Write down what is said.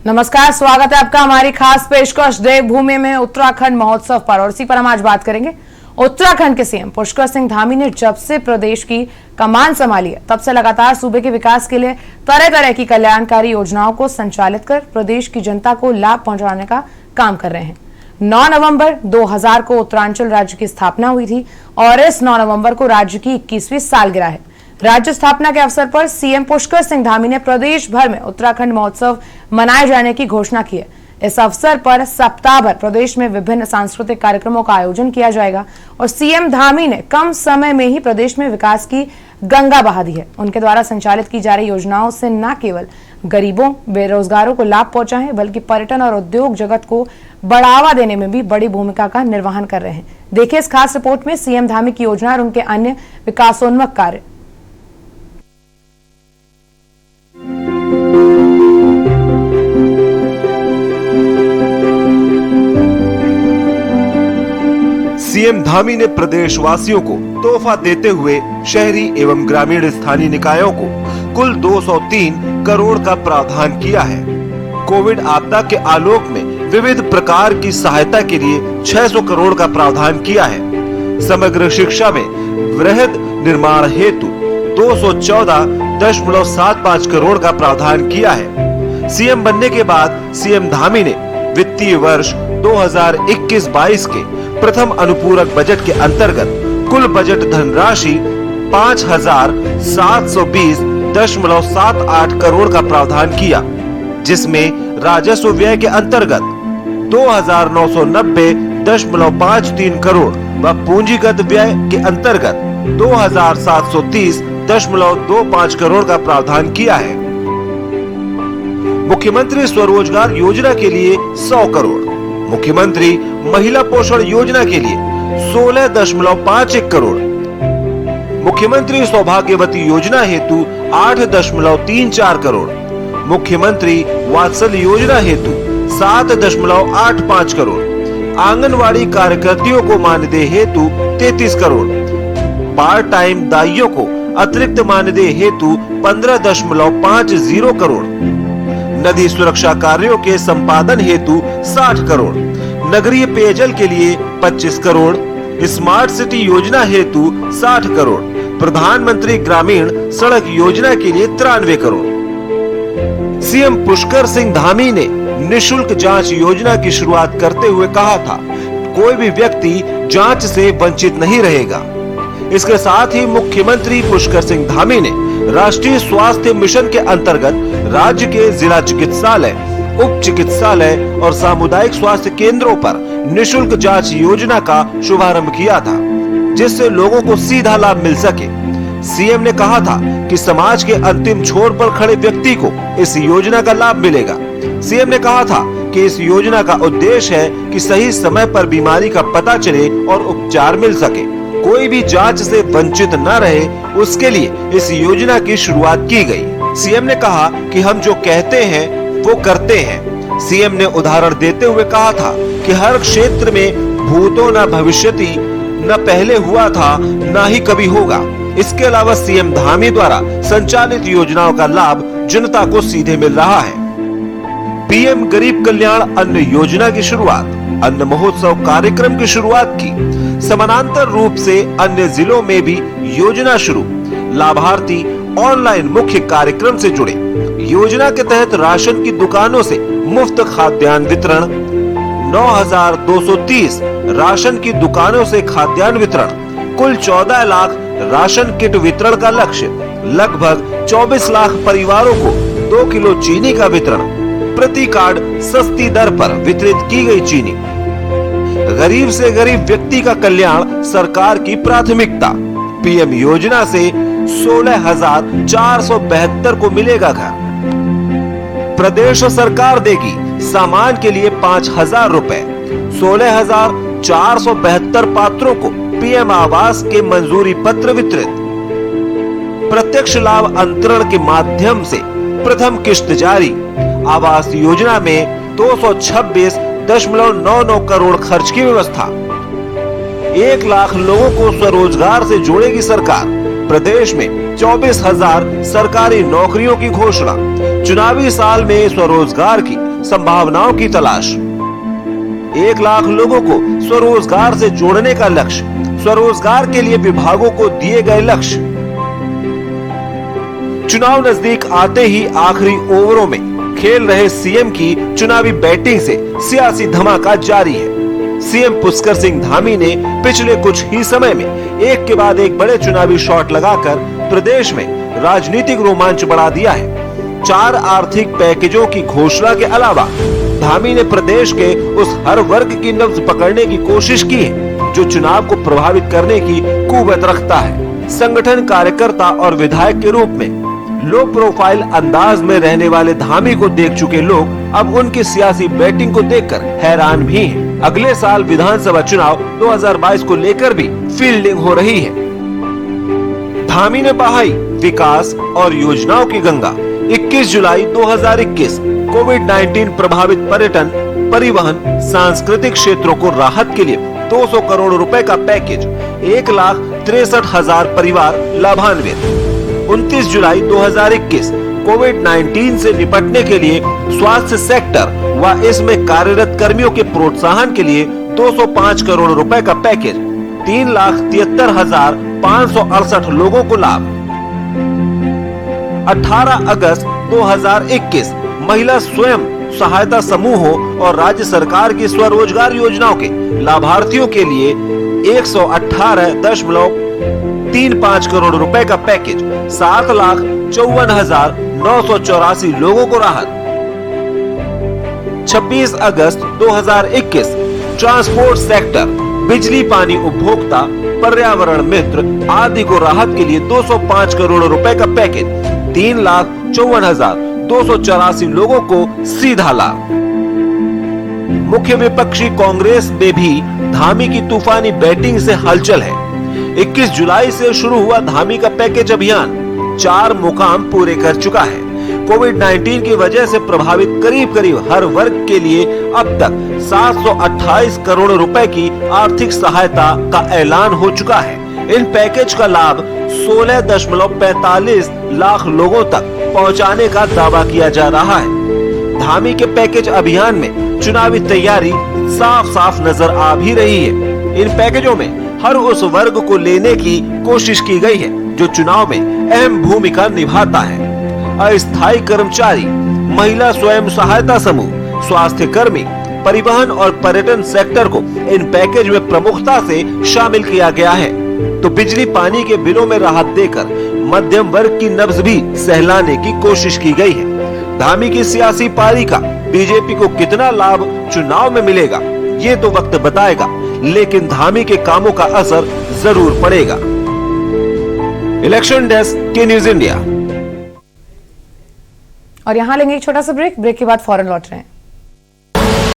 नमस्कार, स्वागत है आपका हमारी खास पेशकश देवभूमि में उत्तराखंड महोत्सव पर। और इसी पर हम आज बात करेंगे। उत्तराखंड के सीएम पुष्कर सिंह धामी ने जब से प्रदेश की कमान संभाली है, तब से लगातार सूबे के विकास के लिए तरह तरह की कल्याणकारी योजनाओं को संचालित कर प्रदेश की जनता को लाभ पहुंचाने का काम कर रहे हैं। 9 नवंबर 2000 को उत्तरांचल राज्य की स्थापना हुई थी और इस 9 नवंबर को राज्य की 21वीं सालगिरह है। राज्य स्थापना के अवसर पर सीएम पुष्कर सिंह धामी ने प्रदेश भर में उत्तराखंड महोत्सव मनाए जाने की घोषणा की है। इस अवसर पर सप्ताह भर प्रदेश में विभिन्न सांस्कृतिक कार्यक्रमों का आयोजन किया जाएगा और सीएम धामी ने कम समय में ही प्रदेश में विकास की गंगा बहा दी है। उनके द्वारा संचालित की जा रही योजनाओं से न केवल गरीबों, बेरोजगारों को लाभ पहुंचा है, बल्कि पर्यटन और उद्योग जगत को बढ़ावा देने में भी बड़ी भूमिका का निर्वहन कर रहे हैं। देखिए इस खास रिपोर्ट में सीएम धामी की योजना और उनके अन्य विकासोन्मुख कार्य। सीएम धामी ने प्रदेशवासियों को तोहफा देते हुए शहरी एवं ग्रामीण स्थानीय निकायों को कुल 203 करोड़ का प्रावधान किया है। कोविड आपदा के आलोक में विविध प्रकार की सहायता के लिए 600 करोड़ का प्रावधान किया है। समग्र शिक्षा में वृहद निर्माण हेतु 214.75 करोड़ का प्रावधान किया है। सीएम बनने के बाद सीएम धामी ने वित्तीय वर्ष 2021-22 के प्रथम अनुपूरक बजट के अंतर्गत कुल बजट धनराशि 5,720.78 करोड़ का प्रावधान किया, जिसमें राजस्व व्यय के अंतर्गत 2,990.53 करोड़ व पूंजीगत व्यय के अंतर्गत 2,730.25 करोड़ का प्रावधान किया है। मुख्यमंत्री स्वरोजगार योजना के लिए 100 करोड़, मुख्यमंत्री महिला पोषण योजना के लिए 16.51 करोड़, मुख्यमंत्री सौभाग्यवती योजना हेतु 8.34 करोड़, मुख्यमंत्री वात्सल्य योजना हेतु 7.85 करोड़, आंगनवाड़ी कार्यकर्तियों को मानदेय हेतु 33 करोड़, पार्ट टाइम दाइयों को अतिरिक्त मानदेय हेतु 15.50 करोड़, नदी सुरक्षा कार्यों के संपादन हेतु 60 करोड़, नगरीय पेयजल के लिए 25 करोड़, स्मार्ट सिटी योजना हेतु 60 करोड़, प्रधानमंत्री ग्रामीण सड़क योजना के लिए 93 करोड़। सीएम पुष्कर सिंह धामी ने निशुल्क जांच योजना की शुरुआत करते हुए कहा था, कोई भी व्यक्ति जांच से वंचित नहीं रहेगा। इसके साथ ही मुख्यमंत्री पुष्कर सिंह धामी ने राष्ट्रीय स्वास्थ्य मिशन के अंतर्गत राज्य के जिला चिकित्सालय, उप चिकित्सालय और सामुदायिक स्वास्थ्य केंद्रों पर निशुल्क जांच योजना का शुभारंभ किया था, जिससे लोगों को सीधा लाभ मिल सके। सीएम ने कहा था कि समाज के अंतिम छोर पर खड़े व्यक्ति को इस योजना का लाभ मिलेगा। सीएम ने कहा था कि इस योजना का उद्देश्य है कि सही समय पर बीमारी का पता चले और उपचार मिल सके, कोई भी जांच से वंचित न रहे, उसके लिए इस योजना की शुरुआत की गई। सीएम ने कहा कि हम जो कहते हैं वो करते हैं। सीएम ने उदाहरण देते हुए कहा था कि हर क्षेत्र में भूतो न भविष्यति, न पहले हुआ था न ही कभी होगा। इसके अलावा सीएम धामी द्वारा संचालित योजनाओं का लाभ जनता को सीधे मिल रहा है। पीएम गरीब कल्याण अन्न योजना की शुरुआत, अन्न महोत्सव कार्यक्रम की शुरुआत की। समानांतर रूप से अन्य जिलों में भी योजना शुरू, लाभार्थी ऑनलाइन मुख्य कार्यक्रम से जुड़े। योजना के तहत राशन की दुकानों से मुफ्त खाद्यान्न वितरण, 9,230 राशन की दुकानों से खाद्यान्न वितरण, कुल 14 लाख राशन किट वितरण का लक्ष्य, लगभग 24 लाख परिवारों को 2 किलो चीनी का वितरण, प्रति कार्ड सस्ती दर पर वितरित की गई चीनी। गरीब से गरीब व्यक्ति का कल्याण सरकार की प्राथमिकता। पीएम योजना से 16,472 को मिलेगा घर। प्रदेश सरकार देगी सामान के लिए 5,000 रुपए। 16,472 पात्रों को पीएम आवास के मंजूरी पत्र वितरित। प्रत्यक्ष लाभ अंतरण के माध्यम से प्रथम किश्त जारी। आवास योजना में 226.99 करोड़ खर्च की व्यवस्था। 1 लाख लोगों को स्वरोजगार से जोड़ेगी सरकार। प्रदेश में 24,000 सरकारी नौकरियों की घोषणा। चुनावी साल में स्वरोजगार की संभावनाओं की तलाश। 1 लाख लोगों को स्वरोजगार से जोड़ने का लक्ष्य। स्वरोजगार के लिए विभागों को दिए गए लक्ष्य। चुनाव नजदीक आते ही आखिरी ओवरों में खेल रहे सीएम की चुनावी बैटिंग से सियासी धमाका जारी है। सीएम पुष्कर सिंह धामी ने पिछले कुछ ही समय में एक के बाद एक बड़े चुनावी शॉट लगाकर प्रदेश में राजनीतिक रोमांच बढ़ा दिया है। 4 आर्थिक पैकेजों की घोषणा के अलावा धामी ने प्रदेश के उस हर वर्ग की नब्ज पकड़ने की कोशिश की है जो चुनाव को प्रभावित करने की कुव्वत रखता है। संगठन, कार्यकर्ता और विधायक के रूप में लो प्रोफाइल अंदाज में रहने वाले धामी को देख चुके लोग अब उनकी सियासी बैटिंग को देखकर हैरान भी हैं। अगले साल विधानसभा चुनाव 2022 को लेकर भी फील्डिंग हो रही है। धामी ने बहाई विकास और योजनाओं की गंगा। 21 जुलाई 2021 कोविड-19 प्रभावित पर्यटन, परिवहन, सांस्कृतिक क्षेत्रों को राहत के लिए 200 करोड़ रुपए का पैकेज। 1,63,000 परिवार लाभान्वित। 29 जुलाई 2021 कोविड-19 से निपटने के लिए स्वास्थ्य सेक्टर व इसमें कार्यरत कर्मियों के प्रोत्साहन के लिए 205 करोड़ रुपए का पैकेज। 3,73,568 लोगों को लाभ। 18 अगस्त 2021 महिला स्वयं सहायता समूहों और राज्य सरकार की स्वरोजगार योजनाओं के लाभार्थियों के लिए 118.35 करोड़ रुपए का पैकेज। 7,54,984 लोगों को राहत। 26 अगस्त 2021 ट्रांसपोर्ट सेक्टर, बिजली, पानी उपभोक्ता, पर्यावरण मित्र आदि को राहत के लिए 205 करोड़ रुपए का पैकेज। 3,54,284 लोगों को सीधा लाभ। मुख्य विपक्षी कांग्रेस में भी धामी की तूफानी बैटिंग से हलचल है। 21 जुलाई से शुरू हुआ धामी का पैकेज अभियान 4 मुकाम पूरे कर चुका है। कोविड-19 की वजह से प्रभावित करीब करीब हर वर्ग के लिए अब तक 728 करोड़ रुपए की आर्थिक सहायता का ऐलान हो चुका है। इन पैकेज का लाभ 16.45 लाख लोगों तक पहुंचाने का दावा किया जा रहा है। धामी के पैकेज अभियान में चुनावी तैयारी साफ साफ नजर आ भी रही है। इन पैकेजों में हर उस वर्ग को लेने की कोशिश की गई है जो चुनाव में अहम भूमिका निभाता है। अस्थायी कर्मचारी, महिला स्वयं सहायता समूह, स्वास्थ्य कर्मी, परिवहन और पर्यटन सेक्टर को इन पैकेज में प्रमुखता से शामिल किया गया है। तो बिजली, पानी के बिलों में राहत देकर मध्यम वर्ग की नब्ज भी सहलाने की कोशिश की गई है। धामी की सियासी पारी का बीजेपी को कितना लाभ चुनाव में मिलेगा ये तो वक्त बताएगा, लेकिन धामी के कामों का असर जरूर पड़ेगा। इलेक्शन डेस्क के न्यूज इंडिया। और यहां लेंगे एक छोटा सा ब्रेक के बाद फौरन लौट रहे हैं।